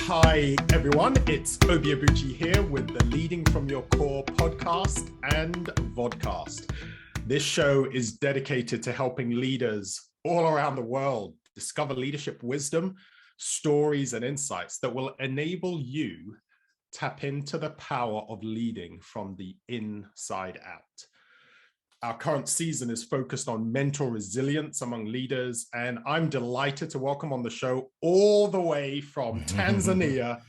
Hi everyone, it's Obi Abuchi here with the Leading From Your Core podcast and Vodcast. This show is dedicated to helping leaders all around the world discover leadership wisdom, stories, and insights that will enable you tap into the power of leading from the inside out. Our current season is focused on mental resilience among leaders, and I'm delighted to welcome on the show all the way from Tanzania,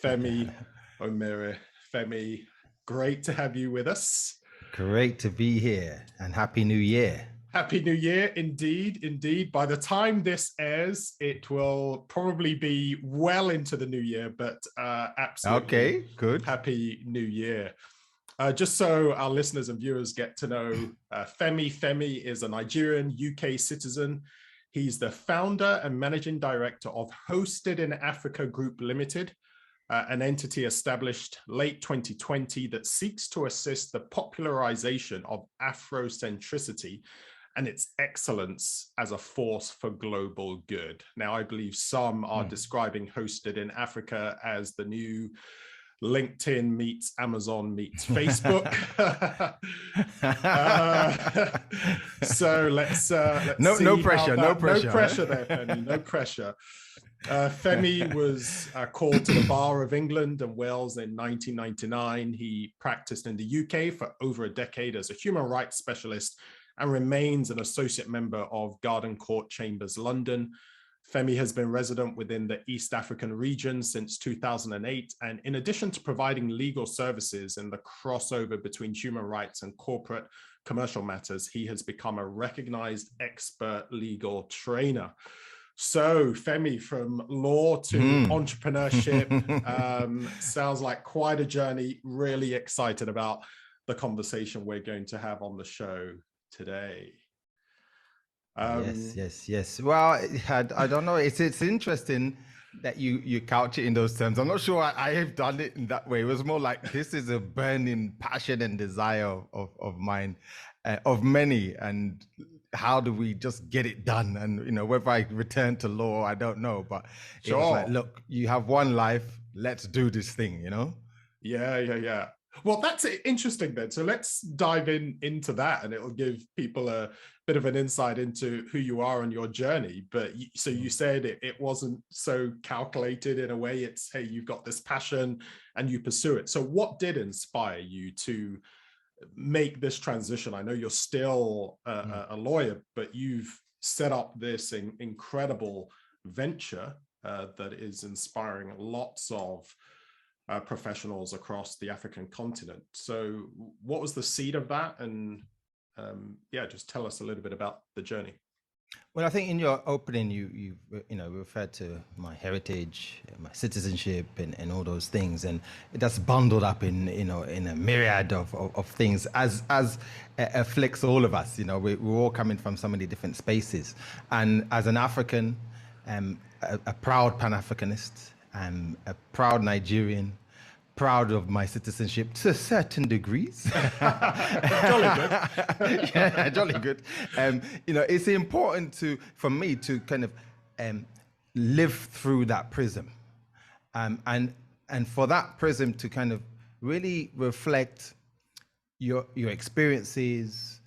Femi Omere. Femi, great to have you with us. Great to be here, and Happy New Year. Happy New Year, indeed, indeed. By the time this airs, it will probably be well into the new year, but absolutely. Okay, good. Happy New Year. Just so our listeners and viewers get to know Femi. Femi is a Nigerian UK citizen. He's the founder and managing director of Hosted in Africa Group Limited, an entity established late 2020 that seeks to assist the popularization of Afrocentricity and its excellence as a force for global good. Now, I believe some are describing Hosted in Africa as the new LinkedIn meets Amazon meets Facebook. So let's no pressure there, Femi, no pressure. Femi was called to the Bar of England and Wales in 1999. He practiced in the UK for over a decade as a human rights specialist and remains an associate member of Garden Court Chambers, London. Femi has been resident within the East African region since 2008, and in addition to providing legal services in the crossover between human rights and corporate commercial matters, he has become a recognized expert legal trainer. So Femi, from law to entrepreneurship, sounds like quite a journey. Really excited about the conversation we're going to have on the show today. Yes. Well, I don't know. It's interesting that you couch it in those terms. I'm not sure I have done it in that way. It was more like this is a burning passion and desire of mine, of many. And how do we just get it done? And whether I return to law, I don't know. But it was like, look, you have one life. Let's do this thing. Yeah. Well, that's interesting then. So let's dive into that, and it'll give people a bit of an insight into who you are and your journey. But so you said it wasn't so calculated in a way. It's, hey, you've got this passion and you pursue it. So what did inspire you to make this transition? I know you're still a lawyer, but you've set up this incredible venture that is inspiring lots of professionals across the African continent. So what was the seed of that? And just tell us a little bit about the journey. Well, I think in your opening, you referred to my heritage, my citizenship, and all those things, and that's bundled up in a myriad of things as afflicts all of us. We're all coming from so many different spaces, and as an African, a proud Pan-Africanist, a proud Nigerian, proud of my citizenship to certain degrees. Jolly good. Yeah, jolly good. It's important for me to kind of live through that prism, and for that prism to kind of really reflect your experiences,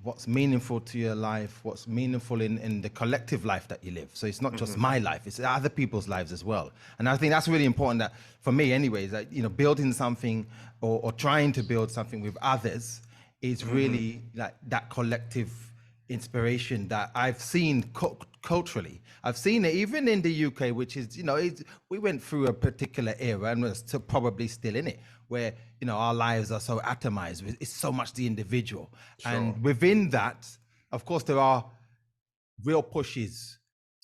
what's meaningful to your life, what's meaningful in the collective life that you live. So it's not just my life, it's other people's lives as well. And I think that's really important, that for me anyways, that building something or trying to build something with others is really like that collective inspiration that I've seen culturally. I've seen it even in the UK, which is, we went through a particular era, and we're probably still in it, where, our lives are so atomized. It's so much the individual. Sure. And within that, of course, there are real pushes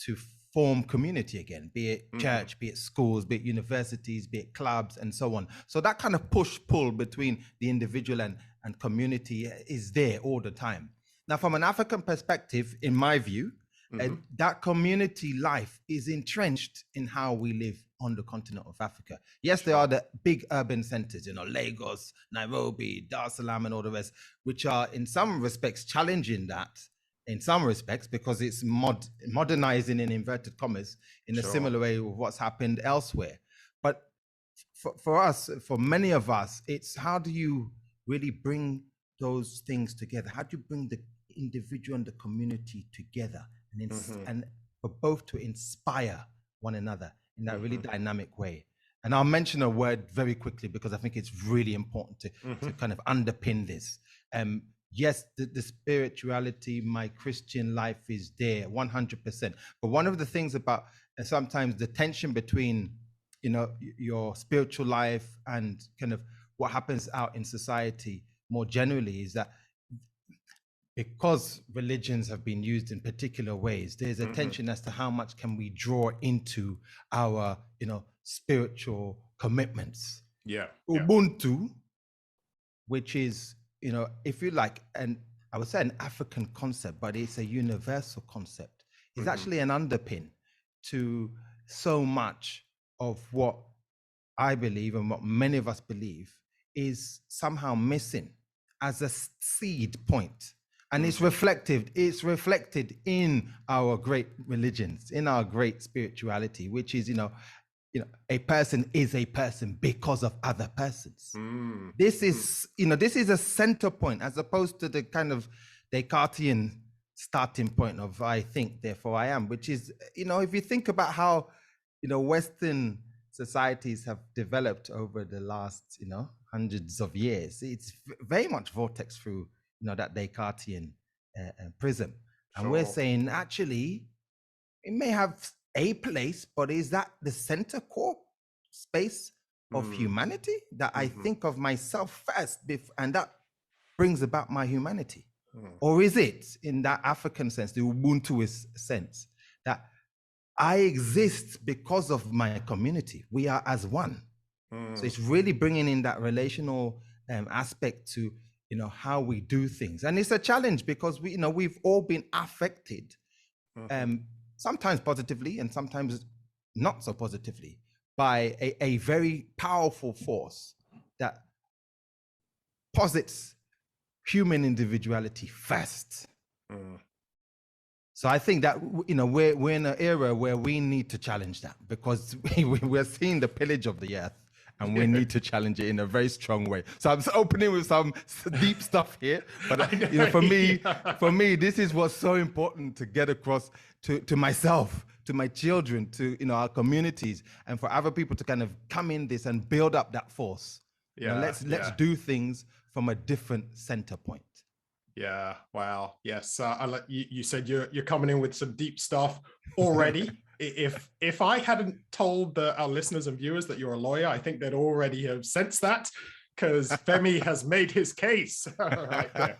to form community again, be it church, be it schools, be it universities, be it clubs, and so on. So that kind of push-pull between the individual and community is there all the time. Now, from an African perspective, in my view, that community life is entrenched in how we live on the continent of Africa. Yes, there are the big urban centers, Lagos, Nairobi, Dar es Salaam, and all the rest, which are in some respects challenging that in some respects, because it's modernizing in inverted commas in a similar way of what's happened elsewhere. But for us, for many of us, it's how do you really bring those things together? How do you bring the individual and the community together, and for both to inspire one another in that really dynamic way? And I'll mention a word very quickly because I think it's really important to kind of underpin this. Yes, the spirituality, my Christian life is there 100%. But one of the things about sometimes the tension between, you know, your spiritual life and kind of what happens out in society more generally is that because religions have been used in particular ways, there's a tension as to how much can we draw into our, you know, spiritual commitments. Ubuntu, which is, you know, if you like, and I would say an African concept, but it's a universal concept. It's actually an underpin to so much of what I believe and what many of us believe is somehow missing as a seed point. And it's reflected in our great religions, in our great spirituality, which is, you know, a person is a person because of other persons. This is, you know, this is a center point as opposed to the kind of Descartesian starting point of I think, therefore I am, which is, you know, if you think about how, you know, Western societies have developed over the last, you know, hundreds of years, it's very much vortex through, you know, that Descartesian prism. And we're saying, actually, it may have a place, but is that the center core space of humanity that I think of myself first, and that brings about my humanity? Or is it, in that African sense, the Ubuntuist sense, that I exist because of my community? We are as one. So it's really bringing in that relational aspect to, you know, how we do things. And it's a challenge because we, you know, we've all been affected, sometimes positively and sometimes not so positively, by a very powerful force that posits human individuality first. So I think that, you know, we're in an era where we need to challenge that because we're seeing the pillage of the earth. And we need to challenge it in a very strong way. So I'm opening with some deep stuff here, but you know, for me, this is what's so important to get across to myself, to my children, to, you know, our communities, and for other people to kind of come in this and build up that force. You know, let's do things from a different center point. Yeah. Wow. Yes. You said you're coming in with some deep stuff already. If I hadn't told our listeners and viewers that you're a lawyer, I think they'd already have sensed that, because Femi has made his case right there.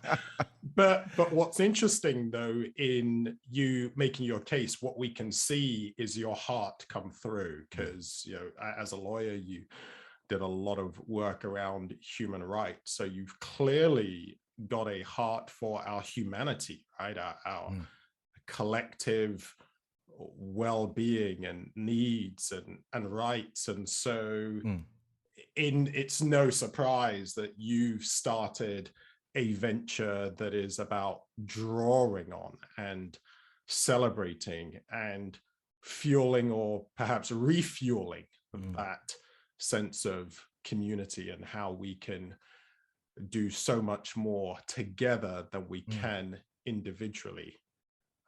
But what's interesting, though, in you making your case, what we can see is your heart come through, because, you know, as a lawyer, you did a lot of work around human rights. So you've clearly got a heart for our humanity, right? Our collective well-being and needs and rights. And so it's no surprise that you've started a venture that is about drawing on and celebrating and fueling, or perhaps refueling, that sense of community and how we can do so much more together than we can individually.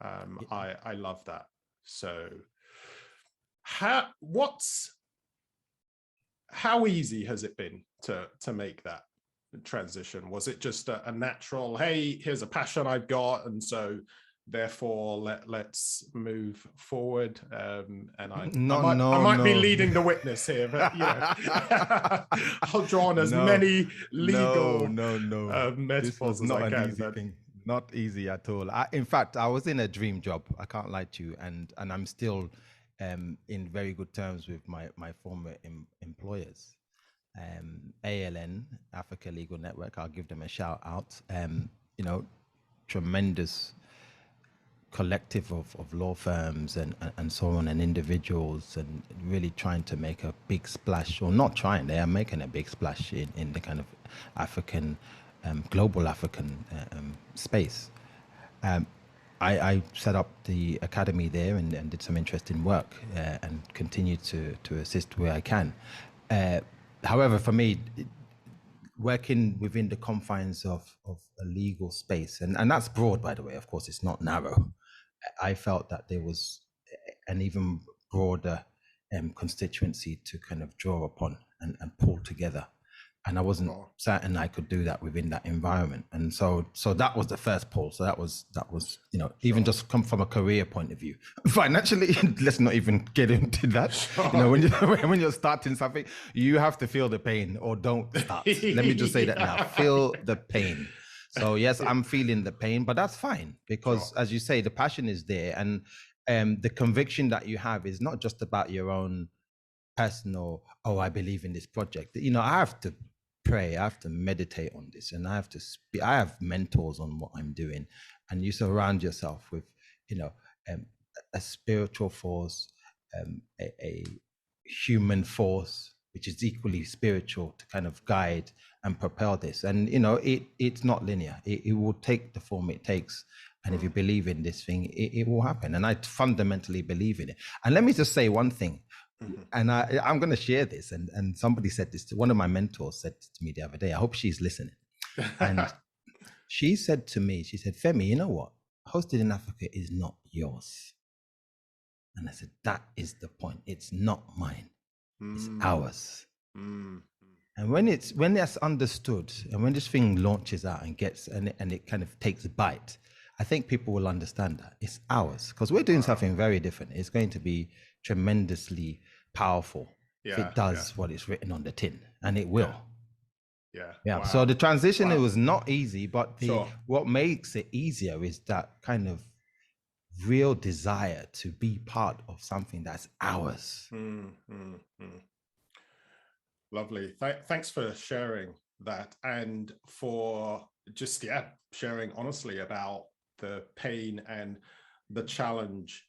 I love that. So how easy has it been to make that transition? Was it just a natural, hey, here's a passion I've got, and so therefore let's move forward? And I might be leading the witness here, but you know, I'll draw on as many legal metaphors as I can. Not easy at all. In fact, I was in a dream job. I can't lie to you, and I'm still in very good terms with my former employers. ALN, Africa Legal Network. I'll give them a shout out. You know, tremendous collective of law firms and so on, and individuals, and really trying to make a big splash, or not trying, they are making a big splash in the kind of African, global African space. I set up the academy there and did some interesting work and continue to assist where I can. However, for me, working within the confines of a legal space, and that's broad, by the way, of course, it's not narrow. I felt that there was an even broader constituency to kind of draw upon and pull together. And I wasn't certain I could do that within that environment. And so that was the first pull. So that was, you know, even just come from a career point of view. Financially, let's not even get into that. You know, when you're starting something, you have to feel the pain or don't start. Let me just say that now, feel the pain. So yes, I'm feeling the pain, but that's fine because as you say, the passion is there. And the conviction that you have is not just about your own personal, oh, I believe in this project. You know, I have to pray, I have to meditate on this, and I have to speak. I have mentors on what I'm doing, and you surround yourself with, you know, a spiritual force, a human force, which is equally spiritual to kind of guide and propel this. And, you know, it's not linear. It will take the form it takes. And if you believe in this thing, it will happen. And I fundamentally believe in it. And let me just say one thing. And I'm going to share this. And somebody said this, one of my mentors said to me the other day, I hope she's listening. And she said to me, she said, Femi, you know what? Hosted in Africa is not yours. And I said, that is the point. It's not mine. It's ours. And when that's understood, and when this thing launches out and gets, and it kind of takes a bite, I think people will understand that it's ours because we're doing something very different. It's going to be tremendously powerful if it does what is written on the tin, and it will. Yeah. Wow. So the transition, it was not easy, but what makes it easier is that kind of real desire to be part of something that's ours. Lovely. Thanks for sharing that, and for just sharing honestly about the pain and the challenge.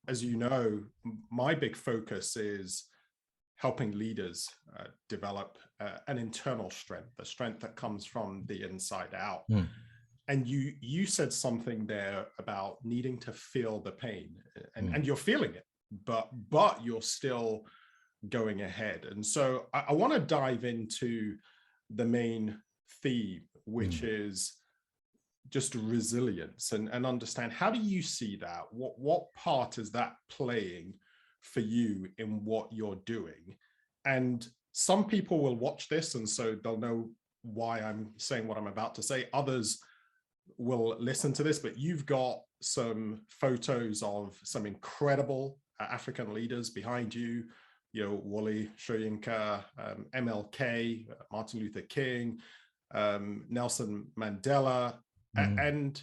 As you know, my big focus is helping leaders develop an internal strength, the strength that comes from the inside out. And you said something there about needing to feel the pain, and you're feeling it, but you're still going ahead. And so I want to dive into the main theme, which is just resilience, and understand, how do you see that? What part is that playing for you in what you're doing? And some people will watch this, and so they'll know why I'm saying what I'm about to say. Others will listen to this, but you've got some photos of some incredible African leaders behind you. You know, Wole Soyinka, MLK, Martin Luther King, Nelson Mandela. And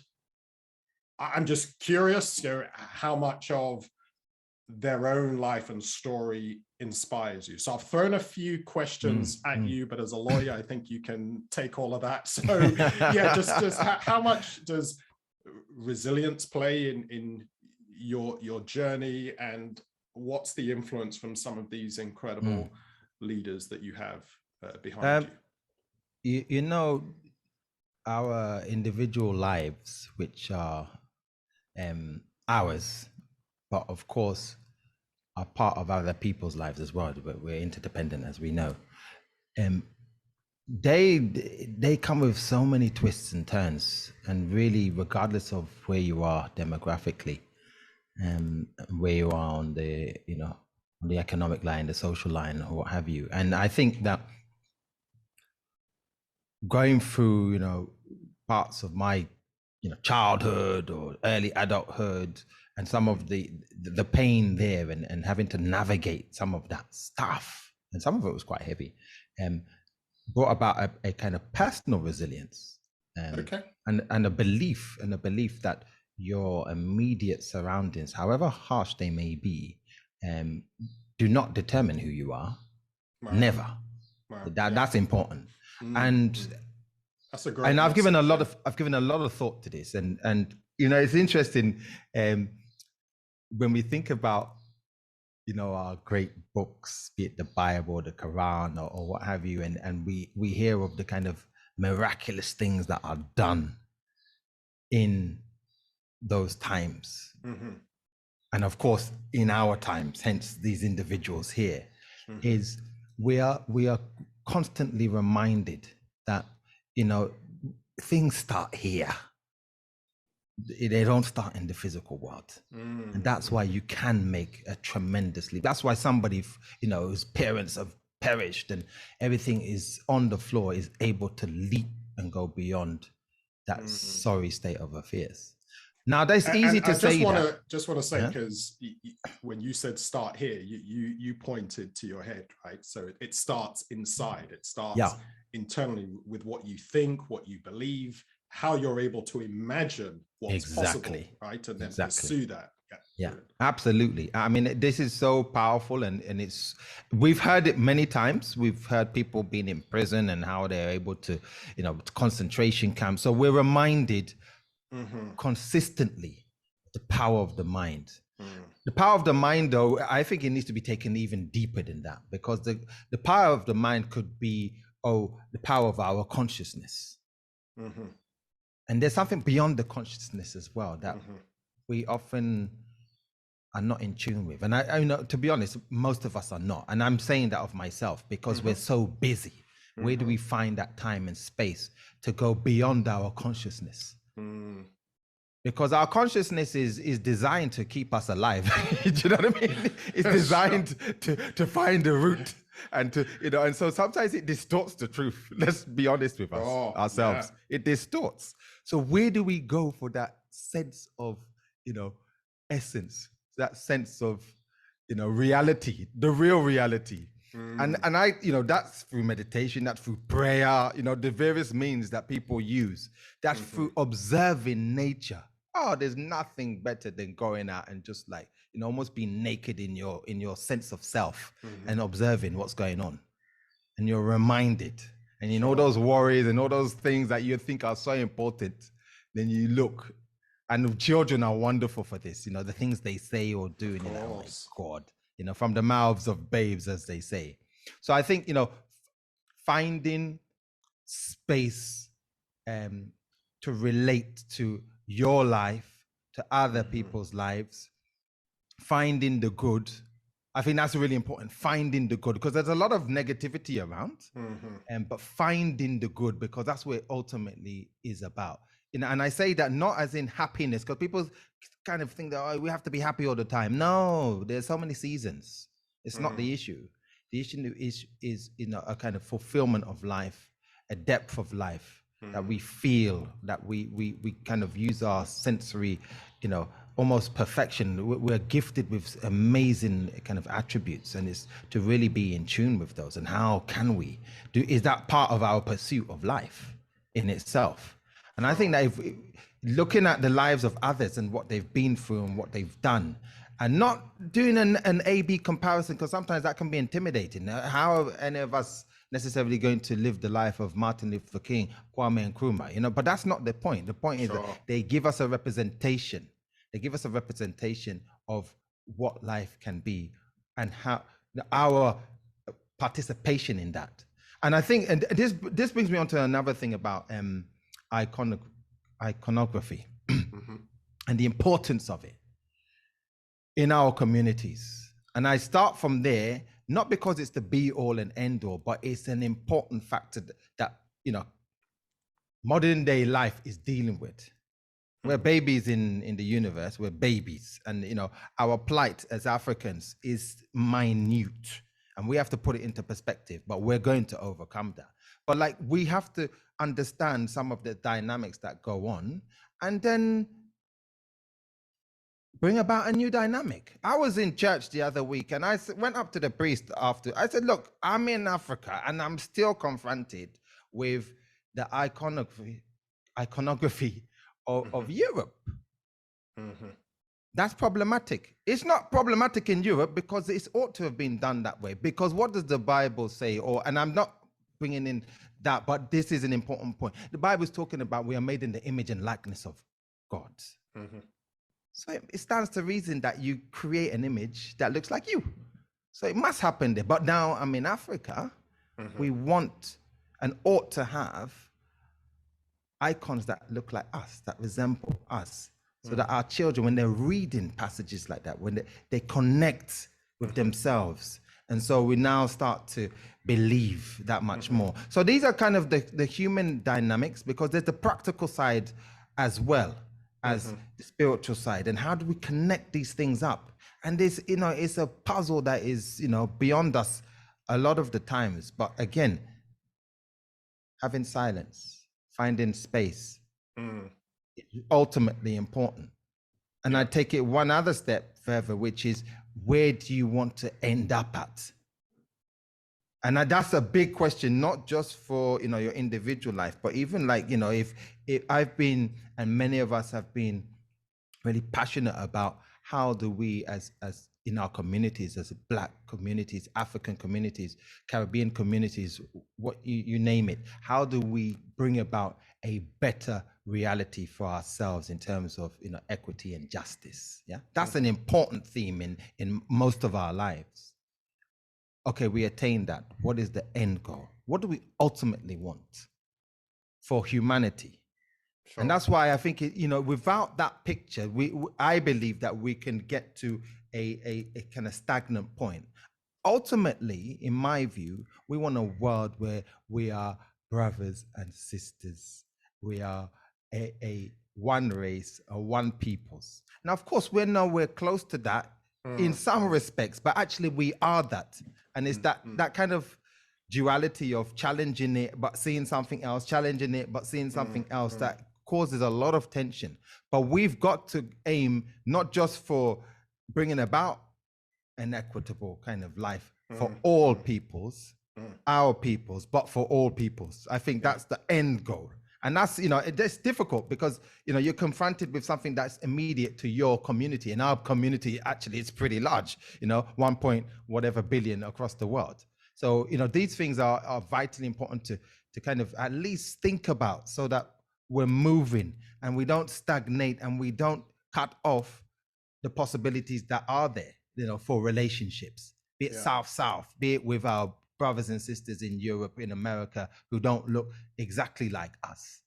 I'm just curious, you know, how much of their own life and story inspires you. So I've thrown a few questions at you, but as a lawyer, I think you can take all of that. So yeah, just how much does resilience play in your journey, and what's the influence from some of these incredible leaders that you have behind you? You know, our individual lives, which are ours, but of course are part of other people's lives as well, but we're interdependent, as we know. They come with so many twists and turns, and really, regardless of where you are demographically, where you are on the, you know, on the economic line, the social line, or what have you. And I think that going through, you know, parts of my, you know, childhood or early adulthood, and some of the pain there, and having to navigate some of that stuff, and some of it was quite heavy, brought about a kind of personal resilience, and a belief that your immediate surroundings, however harsh they may be, do not determine who you are. Never. That's important. And that's a great. And I've given a lot of thought to this, and you know, it's interesting when we think about, you know, our great books, be it the Bible, the Quran, or what have you, and we hear of the kind of miraculous things that are done in those times. Mm-hmm. And of course, in our times, hence these individuals here, Mm-hmm. is we are constantly reminded that, you know, things start here. They don't start in the physical world. Mm-hmm. And that's why you can make a tremendous leap. That's why somebody, you know, whose parents have perished and everything is on the floor is able to leap and go beyond that sorry state of affairs. Now, that's easy to say that. Just want to say, because when you said start here, you pointed to your head, right? So it starts inside. It starts internally with what you think, what you believe, how you're able to imagine what's possible, right? And then pursue that. Yeah, absolutely. I mean, this is so powerful, and we've heard it many times. We've heard people being in prison and how they're able to, you know, concentration camps. So we're reminded consistently the power of the mind. The power of the mind, though, I think it needs to be taken even deeper than that, because the power of the mind could be, the power of our consciousness. And there's something beyond the consciousness as well that we often are not in tune with. And I know, to be honest, most of us are not. And I'm saying that of myself because we're so busy. Where do we find that time and space to go beyond our consciousness? Because our consciousness is designed to keep us alive. Do you know what I mean? It's designed to find the root and to, you know, and so sometimes it distorts the truth. Let's be honest with ourselves. Yeah. It distorts. So where do we go for that sense of, you know, essence, that sense of, you know, reality, the real reality? And I, you know, that's through meditation, that's through prayer, you know, the various means that people use. That's through observing nature. Oh, there's nothing better than going out and just, like, you know, almost being naked in your sense of self and observing what's going on. And you're reminded, and you know, those worries and all those things that you think are so important, then you look, and children are wonderful for this, you know, the things they say or do, and you're like, oh my God, you know, from the mouths of babes, as they say. So I think, you know, finding space to relate to your life, to other people's lives, finding the good. I think that's really important, finding the good, because there's a lot of negativity around, but finding the good, because that's what it ultimately is about. You know, and I say that not as in happiness, because people kind of think that, oh, we have to be happy all the time. No, there's so many seasons. It's not the issue. The issue is, you know, a kind of fulfillment of life, a depth of life that we feel, that we kind of use our sensory, you know, almost perfection. We're gifted with amazing kind of attributes, and it's to really be in tune with those. And how can we do? Is that part of our pursuit of life in itself? And I think that if looking at the lives of others and what they've been through and what they've done, and not doing an A-B comparison, because sometimes that can be intimidating. How are any of us necessarily going to live the life of Martin Luther King, Kwame Nkrumah? You know, but that's not the point. The point is that they give us a representation. They give us a representation of what life can be and how our participation in that. And I think, and this brings me on to another thing about iconography and the importance of it in our communities. And I start from there, not because it's the be all and end all, but it's an important factor that, you know, modern day life is dealing with. We're babies in the universe, we're babies. And, you know, our plight as Africans is minute, and we have to put it into perspective, but we're going to overcome that. But, like, we have to understand some of the dynamics that go on, and then bring about a new dynamic. I was in church the other week, and I went up to the priest after. I said, look, I'm in Africa, and I'm still confronted with the iconography of Europe. That's problematic. It's not problematic in Europe because it ought to have been done that way. Because what does the Bible say? And I'm not bringing in that, but this is an important point. The Bible is talking about we are made in the image and likeness of God. So it stands to reason that you create an image that looks like you. So it must happen there. But now I'm in Africa. We want and ought to have icons that look like us, that resemble us. so that our children, when they're reading passages like that, when they connect with themselves. And so we now start to believe that much more. So these are kind of the human dynamics, because there's the practical side as well as the spiritual side. And how do we connect these things up? And this, it's a puzzle that is, beyond us a lot of the times. But again, having silence, finding space is ultimately important. And I take it one other step further, which is, where do you want to end up at? And that's a big question, not just for, your individual life, but even like, if I've been, and many of us have been really passionate about how do we as in our communities, as Black communities, African communities, Caribbean communities, what you name it, how do we bring about a better reality for ourselves in terms of equity and justice? Yeah, that's an important theme in most of our lives. Okay, we attain that. What is the end goal? What do we ultimately want for humanity? Sure. And that's why I think without that picture, I believe that we can get to a kind of stagnant point. Ultimately, in my view, we want a world where we are brothers and sisters. We are a one race, a one peoples. Now, of course, we're nowhere close to that in some respects, but actually we are that. And it's that kind of duality of challenging it, but seeing something else, challenging it, but seeing something else that causes a lot of tension. But we've got to aim not just for bringing about an equitable kind of life for all peoples, our peoples, but for all peoples. I think that's the end goal. And that's, it's difficult because, you're confronted with something that's immediate to your community. And our community, actually, it's pretty large, 1 point whatever billion across the world. So, these things are vitally important to kind of at least think about, so that we're moving and we don't stagnate and we don't cut off the possibilities that are there, for relationships, be it South-South, be it with our brothers and sisters in Europe, in America, who don't look exactly like us.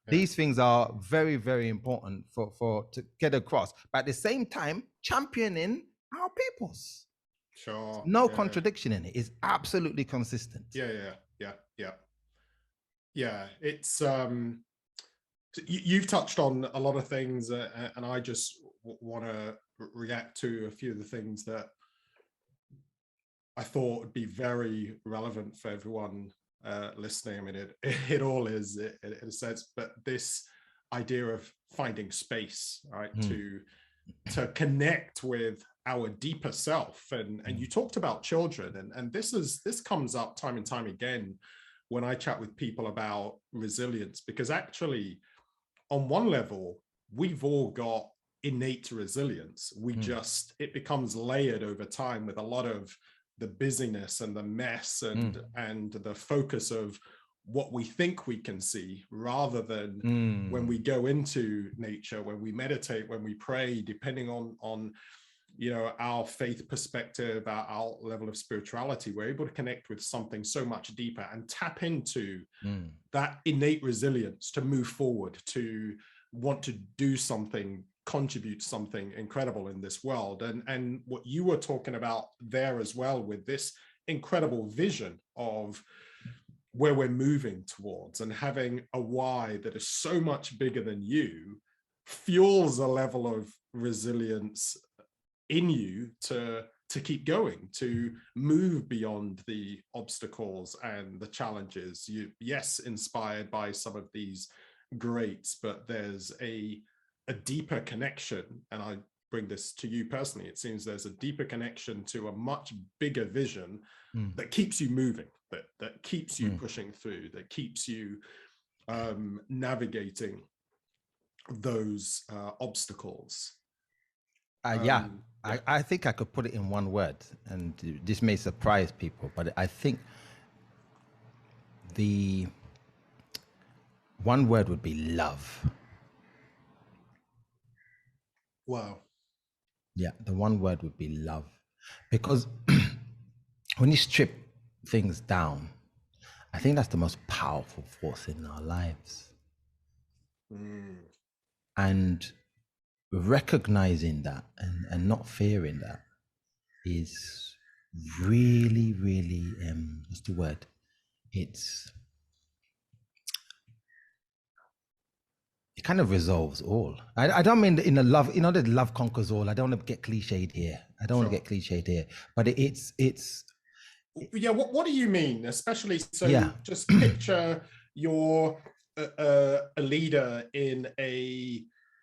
These things are very, very important to get across. But at the same time, championing our peoples. Sure. No contradiction in it. It's absolutely consistent. Yeah. It's you've touched on a lot of things, and I just want to react to a few of the things that I thought would be very relevant for everyone listening. I mean, it all is in a sense, but this idea of finding space, right, to connect with our deeper self, and you talked about children, and this comes up time and time again when I chat with people about resilience, because actually, on one level, we've all got innate resilience. It becomes layered over time with a lot of the busyness and the mess and the focus of what we think we can see, rather than when we go into nature, when we meditate, when we pray, depending on our faith perspective, our level of spirituality, we're able to connect with something so much deeper and tap into that innate resilience to move forward, to want to do something, contribute something incredible in this world. And what you were talking about there as well, with this incredible vision of where we're moving towards, and having a why that is so much bigger than you, fuels a level of resilience in you to keep going, to move beyond the obstacles and the challenges. Yes, inspired by some of these greats, but there's a deeper connection, and I bring this to you personally. It seems there's a deeper connection to a much bigger vision that keeps you moving, that keeps you pushing through, that keeps you navigating those obstacles. I think I could put it in one word, and this may surprise people, but I think the one word would be love. Wow. Yeah, the one word would be love. Because when you strip things down, I think that's the most powerful force in our lives. And recognizing that and not fearing that is really, really, what's the word? It kind of resolves all. I don't mean in a love, that love conquers all. I don't want to get cliched here. But it's yeah. What do you mean? Especially, so yeah. just picture you're a leader in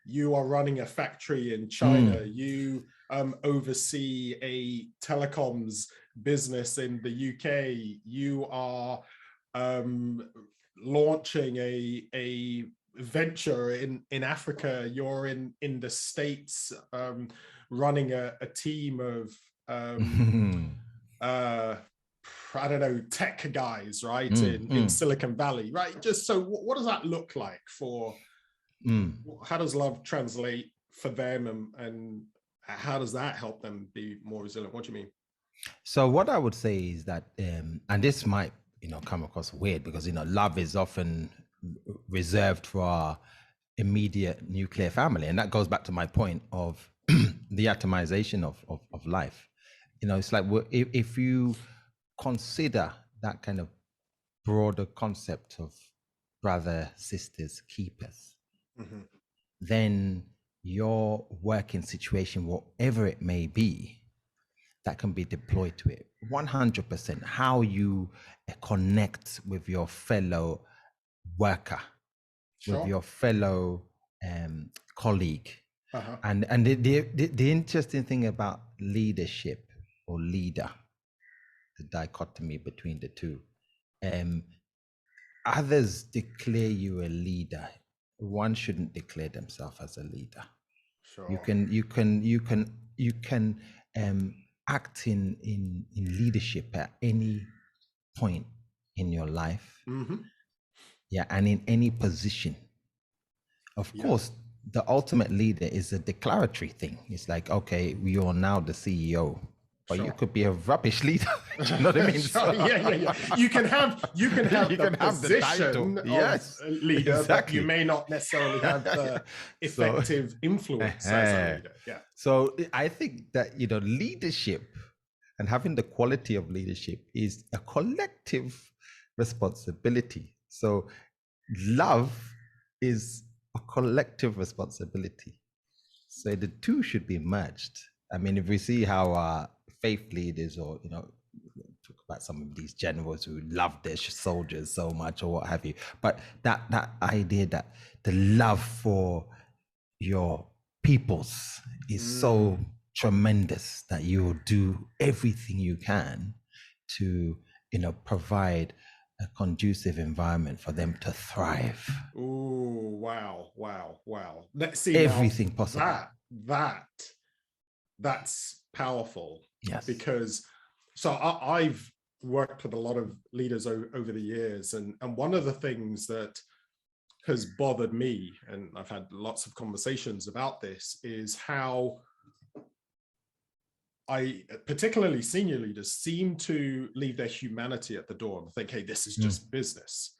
you are running a factory in China. You oversee a telecoms business in the UK. You are launching a venture in Africa. You're in the States, running a team of I don't know, tech guys, right? In Silicon Valley, right? Just so what does that look like for how does love translate for them, and how does that help them be more resilient? What do you mean? So what I would say is that, and this might, come across weird because, love is often reserved for our immediate nuclear family. And that goes back to my point of the atomization of life. It's like, if you consider that kind of broader concept of brother, sisters, keepers, then your working situation, whatever it may be, that can be deployed to it. 100%. How you connect with your fellow worker, with your fellow colleague. And the interesting thing about leadership or leader, the dichotomy between the two, others declare you a leader. One shouldn't declare themselves as a leader. You can act in leadership at any point in your life. Yeah, and in any position. Of course, the ultimate leader is a declaratory thing. It's like, okay, we are now the CEO, but you could be a rubbish leader. Do you know what I mean? Yeah. You can have the position of leader, but you may not necessarily have the effective influence as a leader. Yeah. So I think that, leadership and having the quality of leadership is a collective responsibility. So love is a collective responsibility. So the two should be merged. I mean, if we see how our faith leaders, or talk about some of these generals who love their soldiers so much or what have you, but that idea that the love for your peoples is so tremendous that you will do everything you can to provide a conducive environment for them to thrive. Oh, wow. Let's see everything possible. That's powerful. Yes. Because I've worked with a lot of leaders over the years, and one of the things that has bothered me, and I've had lots of conversations about this, is how particularly senior leaders seem to leave their humanity at the door and think, hey, this is just business.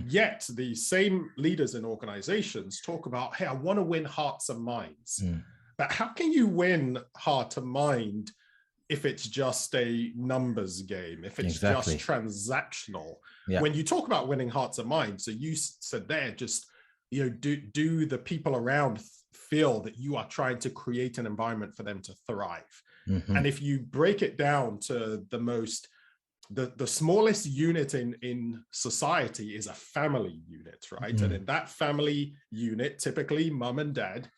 Yet the same leaders in organizations talk about, hey, I want to win hearts and minds. But how can you win heart and mind if it's just a numbers game, if it's just transactional? When you talk about winning hearts and minds, so you said there, just, do the people around feel that you are trying to create an environment for them to thrive? And if you break it down to the smallest unit in society is a family unit, right? And in that family unit, typically mom and dad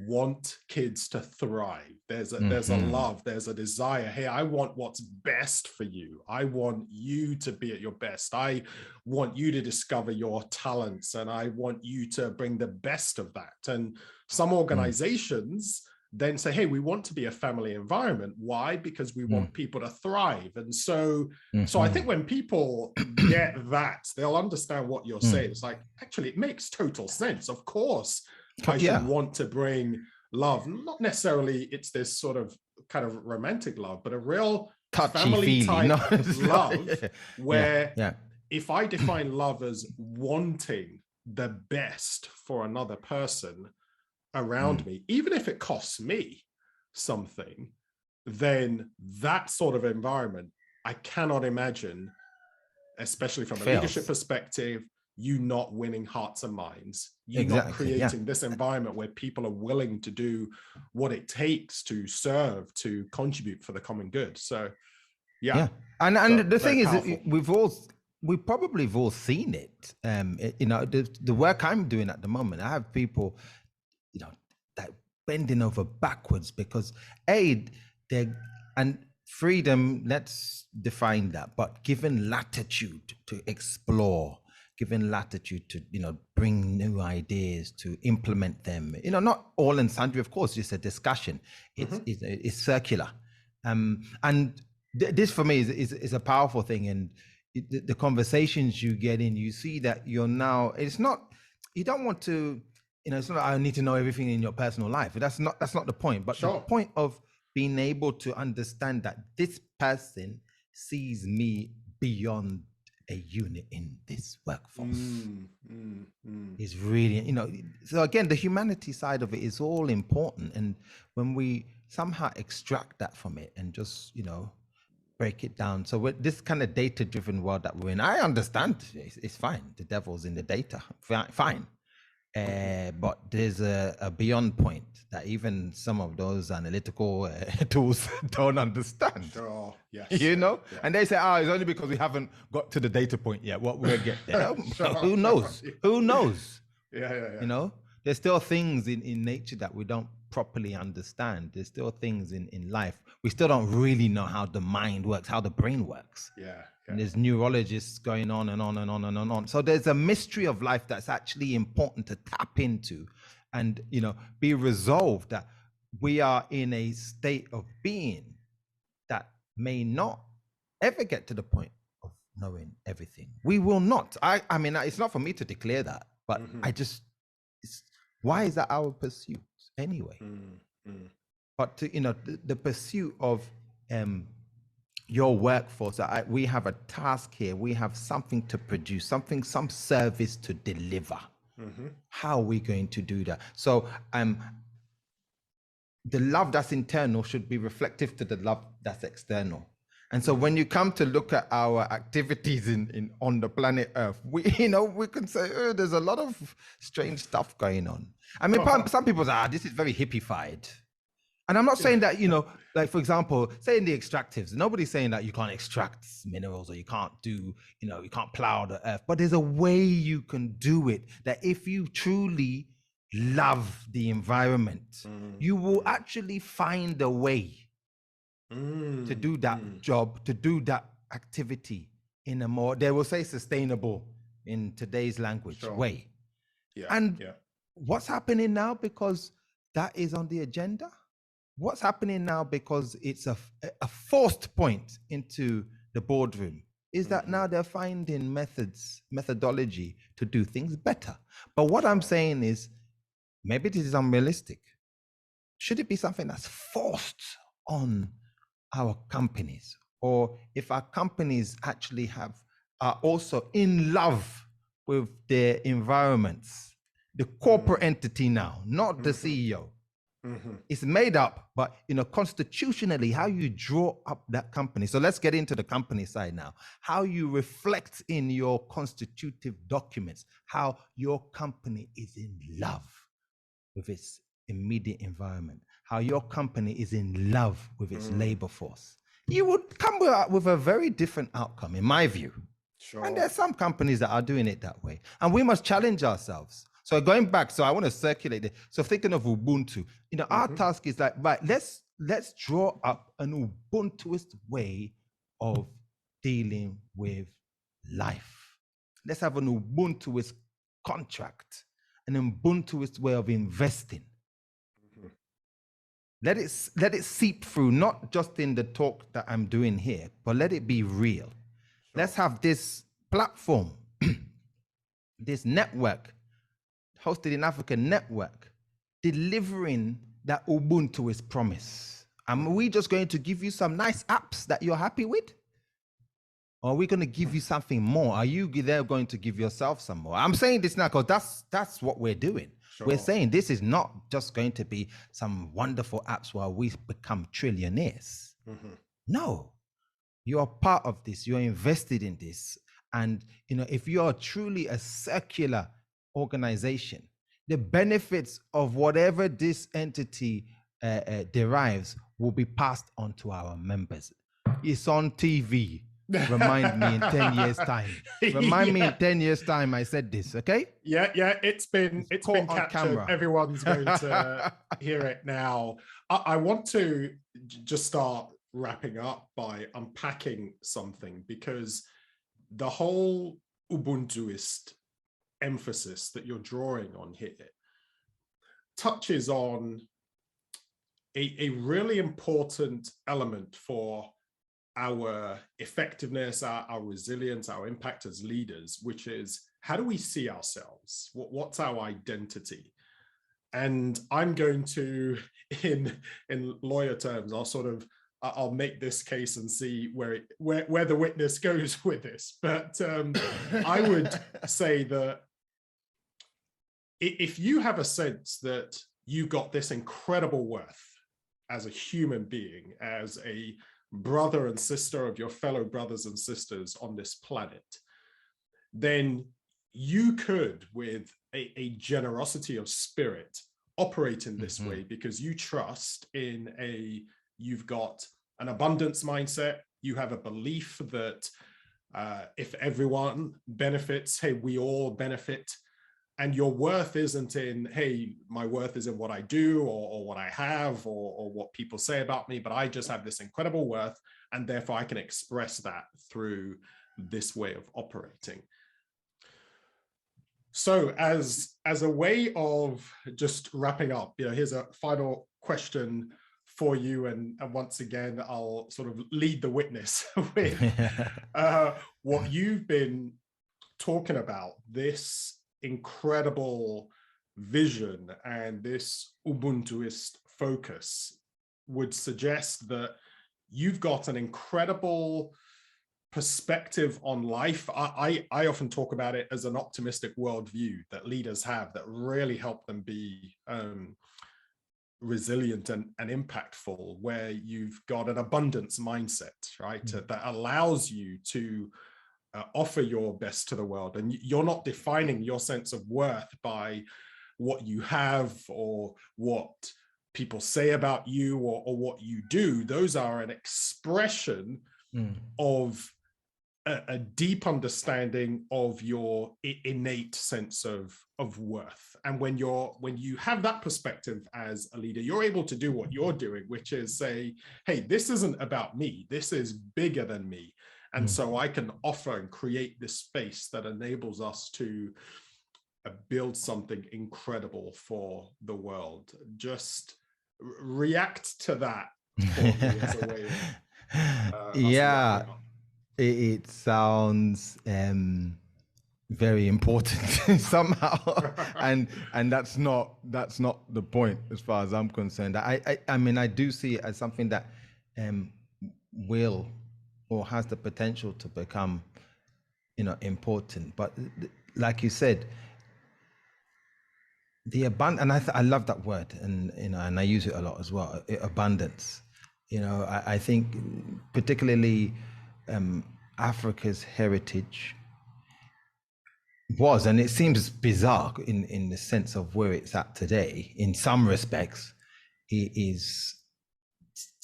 want kids to thrive. There's a love, there's a desire. Hey, I want what's best for you. I want you to be at your best. I want you to discover your talents, and I want you to bring the best of that. And some organizations then say, hey, we want to be a family environment. Why? Because we want people to thrive. And so I think when people get that, they'll understand what you're saying. It's like, actually, it makes total sense. Of course, I should want to bring love. Not necessarily it's this sort of kind of romantic love, but a real family type love where if I define love as wanting the best for another person, around me, even if it costs me something, then that sort of environment, I cannot imagine, especially from a leadership perspective, you not winning hearts and minds, you not creating this environment where people are willing to do what it takes to serve, to contribute for the common good. So and the thing is, we probably have all seen it. You know, the work I'm doing at the moment, I have people, you know, that bending over backwards because and freedom, let's define that, but given latitude to explore, given latitude to, you know, bring new ideas, to implement them, you know, not all and sundry, of course, it's a discussion. It's circular. And this for me is a powerful thing. And the conversations you get in, you see that you're now, it's not, you don't want to, you know, it's not, I need to know everything in your personal life. That's not the point. But the point of being able to understand that this person sees me beyond a unit in this workforce is really, you know, so again, the humanity side of it is all important. And when we somehow extract that from it and just, you know, break it down. So with this kind of data-driven world that we're in, I understand it's fine. The devil's in the data, fine. But there's a beyond point that even some of those analytical tools don't understand. You know, and they say, it's only because we haven't got to the data point yet. What we'll get there. Who knows? Who knows? You know, there's still things in nature that we don't properly understand. There's still things in life. We still don't really know how the mind works, how the brain works. And there's neurologists going on and on and on and on. So there's a mystery of life that's actually important to tap into and, you know, be resolved, that we are in a state of being that may not ever get to the point of knowing everything. We will not. I mean, it's not for me to declare that, but why is that our pursuit anyway? But to, you know, the pursuit of your workforce, we have a task here, we have something to produce, some service to deliver. How are we going to do that? So the love that's internal should be reflective to the love that's external. And so when you come to look at our activities on the planet Earth, we can say, there's a lot of strange stuff going on. I mean, some people say, this is very hippified. And I'm not saying that, you know, like, for example, say in the extractives, nobody's saying that you can't extract minerals or you can't do, you know, you can't plow the earth, but there's a way you can do it that if you truly love the environment, you will actually find a way to do that job, to do that activity in a more, they will say sustainable in today's language way. What's happening now, because that is on the agenda? What's happening now, because it's a forced point into the boardroom, is that now they're finding methodology to do things better. But what I'm saying is, maybe this is unrealistic. Should it be something that's forced on our companies? Or if our companies actually are also in love with their environments, the corporate entity now, not the CEO, it's made up, but, you know, constitutionally, how you draw up that company. So let's get into the company side now. How you reflect in your constitutive documents, how your company is in love with its immediate environment, how your company is in love with its labor force. You would come with a very different outcome, in my view. And there's some companies that are doing it that way. And we must challenge ourselves. So going back, so I want to circulate it. So thinking of Ubuntu, you know, our task is like, right, let's draw up an Ubuntuist way of dealing with life. Let's have an Ubuntuist contract, an Ubuntuist way of investing. Let it seep through, not just in the talk that I'm doing here, but let it be real. Let's have this platform, this network, hosted in Africa network, delivering that Ubuntuist promise. And are we just going to give you some nice apps that you're happy with? Or are we going to give you something more? Are you there going to give yourself some more? I'm saying this now because that's what we're doing. We're saying this is not just going to be some wonderful apps where we become trillionaires. No, you are part of this. You're invested in this. And, if you are truly a circular organization, the benefits of whatever this entity derives will be passed on to our members. It's on TV. Remind me in 10 years time. Remind me in 10 years time I said this, okay? Yeah, it's been captured. Camera. Everyone's going to hear it now. I want to just start wrapping up by unpacking something, because the whole Ubuntuist emphasis that you're drawing on here touches on a really important element for our effectiveness, our resilience, our impact as leaders, which is, how do we see ourselves? What's our identity? And I'm going to, in lawyer terms, I'll make this case and see where the witness goes with this. But I would say that if you have a sense that you've got this incredible worth as a human being, as a brother and sister of your fellow brothers and sisters on this planet, then you could, with a generosity of spirit, operate in this way, because you trust in you've got an abundance mindset. You have a belief that if everyone benefits, hey, we all benefit. And your worth isn't in, hey, my worth is in what I do or what I have or what people say about me, but I just have this incredible worth, and therefore I can express that through this way of operating. So as a way of just wrapping up, here's a final question for you. And once again, I'll sort of lead the witness with what you've been talking about, this incredible vision and this Ubuntuist focus would suggest that you've got an incredible perspective on life. I often talk about it as an optimistic worldview that leaders have that really help them be resilient and impactful, where you've got an abundance mindset, right? That allows you to offer your best to the world. And you're not defining your sense of worth by what you have or what people say about you or what you do. Those are an expression of a deep understanding of your innate sense of worth. And when you have that perspective as a leader, you're able to do what you're doing, which is say, hey, this isn't about me. This is bigger than me. And so I can offer and create this space that enables us to build something incredible for the world. Just react to that for me as a way of, it sounds very important somehow, and that's not the point as far as I'm concerned. I mean, I do see it as something that will or has the potential to become, important. But like you said, the abundance, and I love that word, and and I use it a lot as well. Abundance. I think particularly Africa's heritage was, and it seems bizarre in the sense of where it's at today. In some respects, it is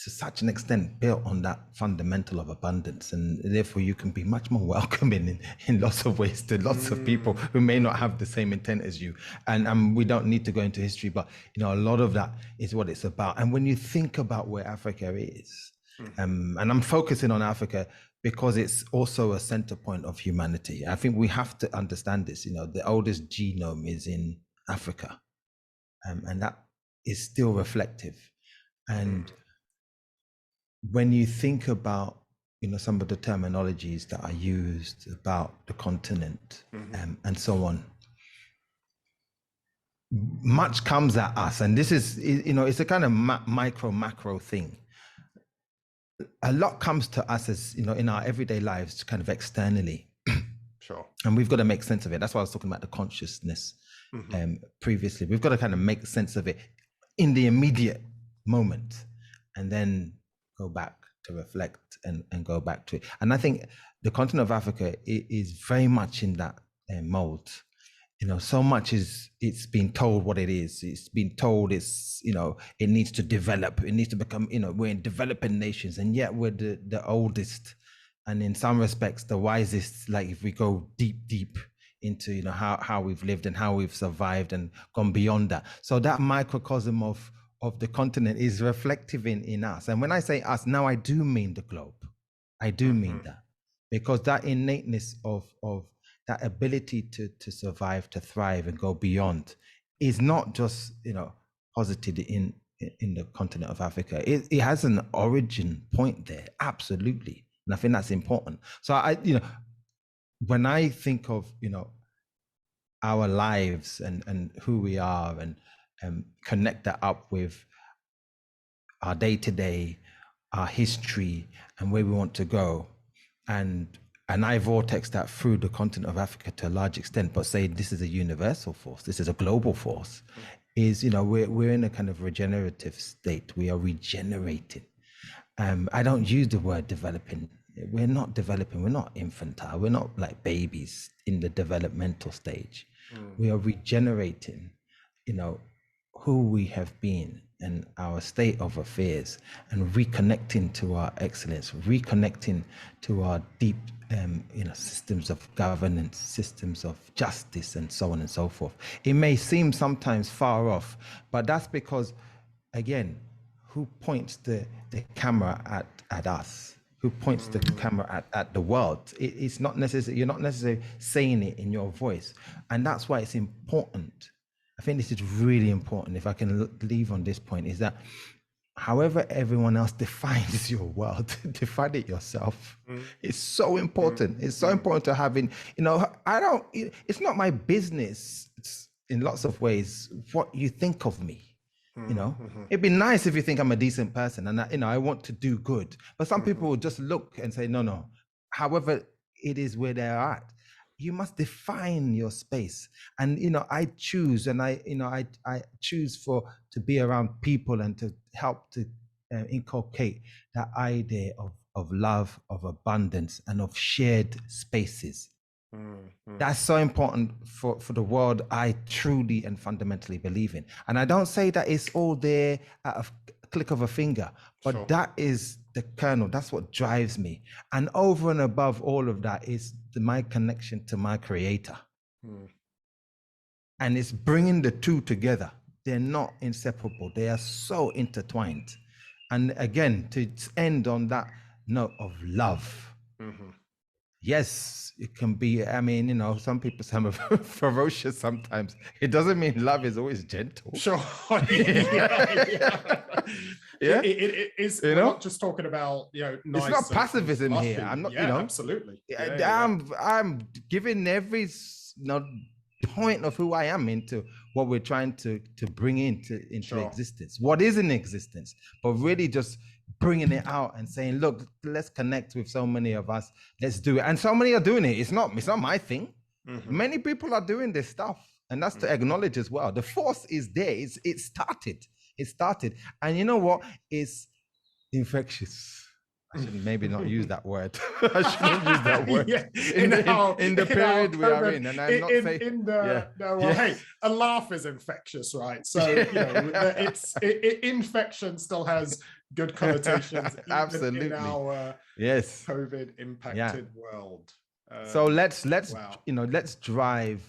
to such an extent built on that fundamental of abundance, and therefore you can be much more welcoming in lots of ways to lots of people who may not have the same intent as you. And we don't need to go into history, but a lot of that is what it's about. And when you think about where Africa is, and I'm focusing on Africa because it's also a center point of humanity. I think we have to understand this. The oldest genome is in Africa, and that is still reflective. And when you think about some of the terminologies that are used about the continent and so on, much comes at us, and this is it's a kind of macro thing. A lot comes to us as in our everyday lives, kind of externally. Sure. And we've got to make sense of it. That's why I was talking about the consciousness previously. We've got to kind of make sense of it in the immediate moment, and then go back to reflect and go back to it. And I think the continent of Africa is very much in that mold. So much it's been told what it is. It's been told it needs to develop. It needs to become, we're in developing nations, and yet we're the oldest, and in some respects the wisest. Like if we go deep into how we've lived and how we've survived and gone beyond that. So that microcosm of the continent is reflective in us. And when I say us, now I do mean the globe. I do mean that, because that innateness of that ability to survive, to thrive, and go beyond is not just posited in the continent of Africa. It has an origin point there, absolutely, and I think that's important. So when I think of our lives and who we are, and connect that up with our day-to-day, our history, and where we want to go, and I vortex that through the continent of Africa to a large extent, but say this is a universal force, this is a global force, is we're in a kind of regenerative state. We are regenerating. I don't use the word developing. We're not developing. We're not infantile. We're not like babies in the developmental stage. We are regenerating, who we have been and our state of affairs, and reconnecting to our excellence, reconnecting to our deep, systems of governance, systems of justice, and so on and so forth. It may seem sometimes far off, but that's because, again, who points the camera at us? Who points the camera at the world? It's not necessary. You're not necessarily saying it in your voice, and that's why it's important. I think this is really important. If I can leave on this point, is that however everyone else defines your world, define it yourself. It's so important. It's so important to having, it's not my business in lots of ways what you think of me. It'd be nice if you think I'm a decent person and I want to do good. But some people will just look and say, no. However it is where they're at, you must define your space. And I choose, and I choose to be around people and to help to inculcate that idea of love, of abundance, and of shared spaces. That's so important for the world I truly and fundamentally believe in. And I don't say that it's all there at a click of a finger, but that is the kernel. That's what drives me. And over and above all of that is my connection to my creator. And it's bringing the two together. They're not inseparable. They are so intertwined. And again, to end on that note of love. Yes, it can be, some people say I'm ferocious sometimes. It doesn't mean love is always gentle. Sure. Yeah. It is, we're not just talking about, nice. It's not pacifism here. I'm not, absolutely. I'm giving every point of who I am into what we're trying to bring into existence. What is in existence, but really just bringing it out and saying, look, let's connect with so many of us. Let's do it. And so many are doing it. It's not my thing. Many people are doing this stuff, and that's to acknowledge as well. The force is there. It started. And you know what? It's infectious. I should maybe not use that word. I shouldn't use that word. In the period we are in, and I'm not saying. Hey, a laugh is infectious, right? So infection still has good connotations. Absolutely. In our COVID impacted world. So let's drive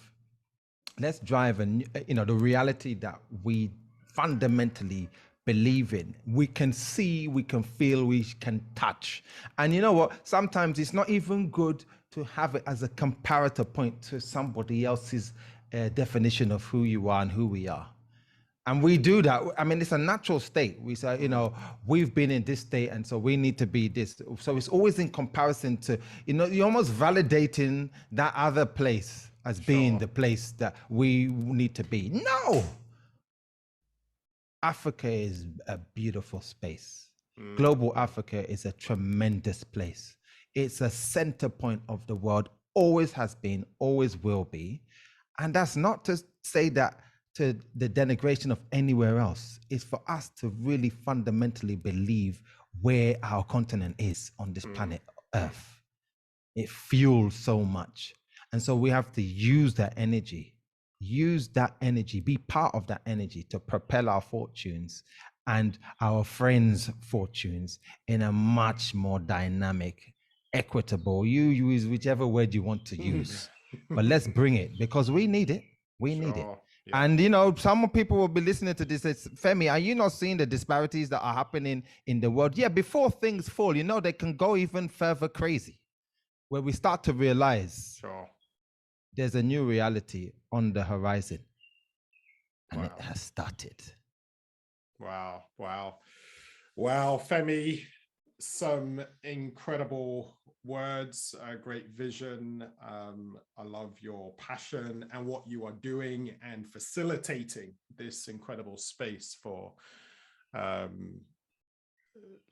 and the reality that we fundamentally believe in. We can see, we can feel, we can touch. And you know what? Sometimes it's not even good to have it as a comparator point to somebody else's definition of who you are and who we are. And we do that. I mean, it's a natural state. We say, we've been in this state, and so we need to be this. So it's always in comparison to, you're almost validating that other place as being the place that we need to be. No! Africa is a beautiful space. Global Africa is a tremendous place. It's a center point of the world, always has been, always will be. And that's not to say that to the denigration of anywhere else. It's for us to really fundamentally believe where our continent is on this planet Earth. It fuels so much. And so we have to use that energy, be part of that energy to propel our fortunes and our friends' fortunes in a much more dynamic, equitable, you use whichever word you want to use, but let's bring it, because we need it. We need it. Yeah. And, you know, some people will be listening to this. It's, Femi, are you not seeing the disparities that are happening in the world? Yeah, before things fall, you know, they can go even further crazy, where we start to realize there's a new reality on the horizon. And it has started. Wow. Femi, some incredible words, a great vision. I love your passion and what you are doing and facilitating this incredible space for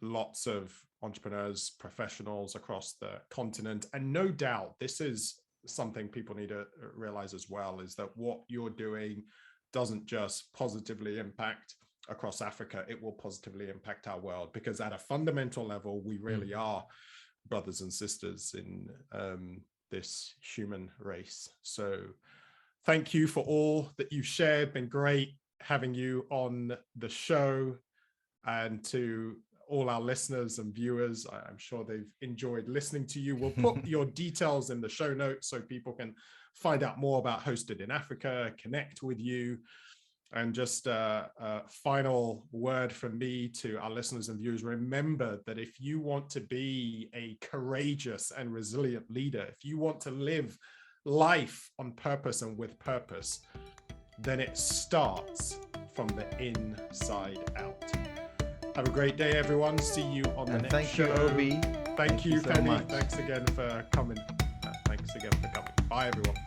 lots of entrepreneurs, professionals across the continent. And no doubt, this is something people need to realize as well, is that what you're doing doesn't just positively impact across Africa, it will positively impact our world, because at a fundamental level, we really are brothers and sisters in this human race. So thank you for all that you've shared. Been great having you on the show. And to all our listeners and viewers, I'm sure they've enjoyed listening to you. We'll put your details in the show notes so people can find out more about Hosted in Africa, connect with you. And just a final word from me to our listeners and viewers. Remember that if you want to be a courageous and resilient leader, if you want to live life on purpose and with purpose, then it starts from the inside out. Have a great day, everyone. See you on the next show. Thank you, Obi. Thank you, Femi. Thanks again for coming. Bye, everyone.